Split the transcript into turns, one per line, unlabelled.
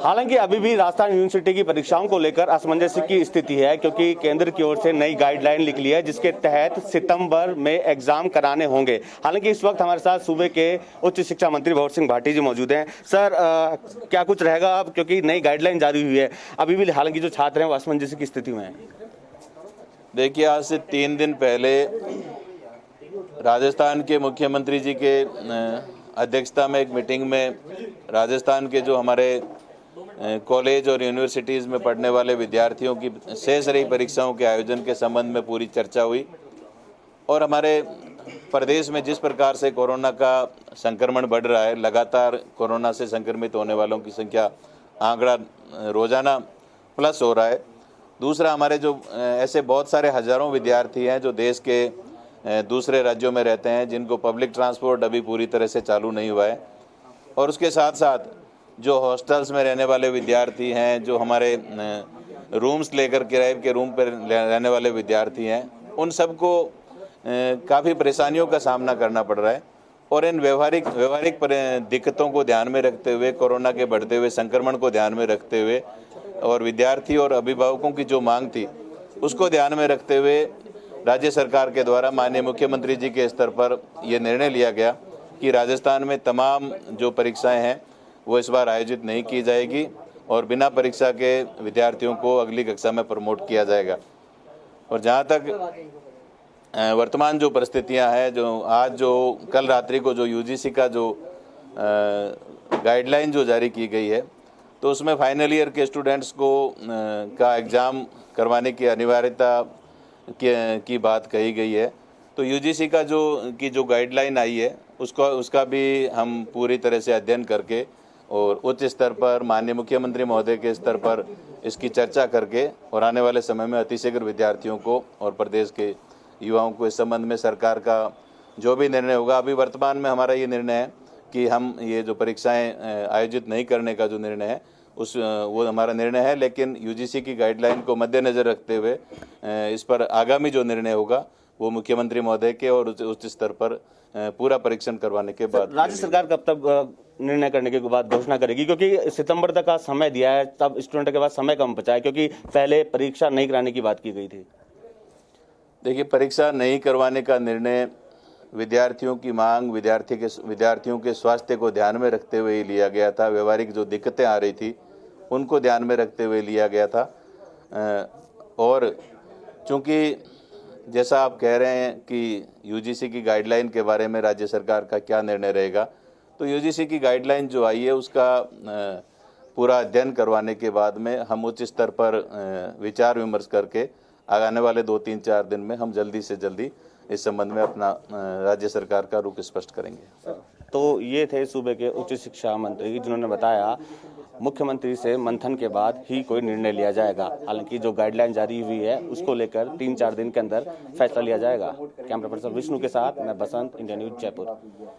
हालांकि अभी भी राजस्थान यूनिवर्सिटी की परीक्षाओं को लेकर असमंजस की स्थिति है, क्योंकि केंद्र की ओर से नई गाइडलाइन निकली है जिसके तहत सितंबर में एग्जाम कराने होंगे। हालांकि इस वक्त हमारे साथ सूबे के उच्च शिक्षा मंत्री भंवर सिंह भाटी जी मौजूद हैं। सर, क्या कुछ रहेगा अब, क्योंकि नई गाइडलाइन जारी हुई है, अभी भी हालांकि जो छात्र हैं वो असमंजस की स्थिति में है।
देखिए, आज से 3 दिन पहले राजस्थान के मुख्यमंत्री जी के अध्यक्षता में एक मीटिंग में राजस्थान के जो हमारे कॉलेज और यूनिवर्सिटीज़ में पढ़ने वाले विद्यार्थियों की शेष रही परीक्षाओं के आयोजन के संबंध में पूरी चर्चा हुई। और हमारे प्रदेश में जिस प्रकार से कोरोना का संक्रमण बढ़ रहा है, लगातार कोरोना से संक्रमित होने वालों की संख्या आंकड़ा रोजाना प्लस हो रहा है। दूसरा, हमारे जो ऐसे बहुत सारे हजारों विद्यार्थी हैं जो देश के दूसरे राज्यों में रहते हैं, जिनको पब्लिक ट्रांसपोर्ट अभी पूरी तरह से चालू नहीं हुआ है। और उसके साथ साथ जो हॉस्टल्स में रहने वाले विद्यार्थी हैं, जो हमारे रूम्स लेकर किराए के रूम पर रहने वाले विद्यार्थी हैं, उन सबको काफ़ी परेशानियों का सामना करना पड़ रहा है। और इन व्यवहारिक दिक्कतों को ध्यान में रखते हुए, कोरोना के बढ़ते हुए संक्रमण को ध्यान में रखते हुए और विद्यार्थी और अभिभावकों की जो मांग थी उसको ध्यान में रखते हुए राज्य सरकार के द्वारा माननीय मुख्यमंत्री जी के स्तर पर यह निर्णय लिया गया कि राजस्थान में तमाम जो परीक्षाएं हैं वो इस बार आयोजित नहीं की जाएगी और बिना परीक्षा के विद्यार्थियों को अगली कक्षा में प्रमोट किया जाएगा। और जहां तक वर्तमान जो परिस्थितियां हैं, जो कल रात्रि को जो यूजीसी का जो गाइडलाइन जो जारी की गई है, तो उसमें फाइनल ईयर के स्टूडेंट्स को का एग्ज़ाम करवाने की अनिवार्यता की बात कही गई है। तो यूजीसी का जो गाइडलाइन आई है उसका भी हम पूरी तरह से अध्ययन करके और उच्च स्तर पर माननीय मुख्यमंत्री महोदय के स्तर पर इसकी चर्चा करके और आने वाले समय में अतिशीघ्र विद्यार्थियों को और प्रदेश के युवाओं को इस संबंध में सरकार का जो भी निर्णय होगा, अभी वर्तमान में हमारा ये निर्णय है कि हम ये जो परीक्षाएं आयोजित नहीं करने का जो निर्णय है वो हमारा निर्णय है। लेकिन यूजीसी की गाइडलाइन को मद्देनजर रखते हुए इस पर आगामी जो निर्णय होगा वो मुख्यमंत्री महोदय के और उच्च स्तर पर पूरा परीक्षण करवाने के बाद
राज्य सरकार कब तक निर्णय करने के बाद घोषणा करेगी, क्योंकि सितंबर तक का समय दिया है, तब स्टूडेंट के पास समय कम बचा है, क्योंकि पहले परीक्षा नहीं कराने की बात की गई थी।
देखिए, परीक्षा नहीं करवाने का निर्णय विद्यार्थियों की मांग, विद्यार्थियों के स्वास्थ्य को ध्यान में रखते हुए ही लिया गया था। व्यवहारिक जो दिक्कतें आ रही थी उनको ध्यान में रखते हुए लिया गया था। और चूंकि जैसा आप कह रहे हैं कि यूजीसी की गाइडलाइन के बारे में राज्य सरकार का क्या निर्णय रहेगा, तो यूजीसी की गाइडलाइन जो आई है उसका पूरा अध्ययन करवाने के बाद में हम उच्च स्तर पर विचार विमर्श करके आने वाले 2-3-4 दिन में हम जल्दी से जल्दी इस संबंध में अपना राज्य सरकार का रुख स्पष्ट करेंगे।
तो ये थे सूबे के उच्च शिक्षा मंत्री, जिन्होंने बताया मुख्यमंत्री से मंथन के बाद ही कोई निर्णय लिया जाएगा। हालांकि जो गाइडलाइन जारी हुई है उसको लेकर 3-4 दिन के अंदर फैसला लिया जाएगा। कैमरा पर्सन विष्णु के साथ मैं बसंत, इंडिया न्यूज जयपुर।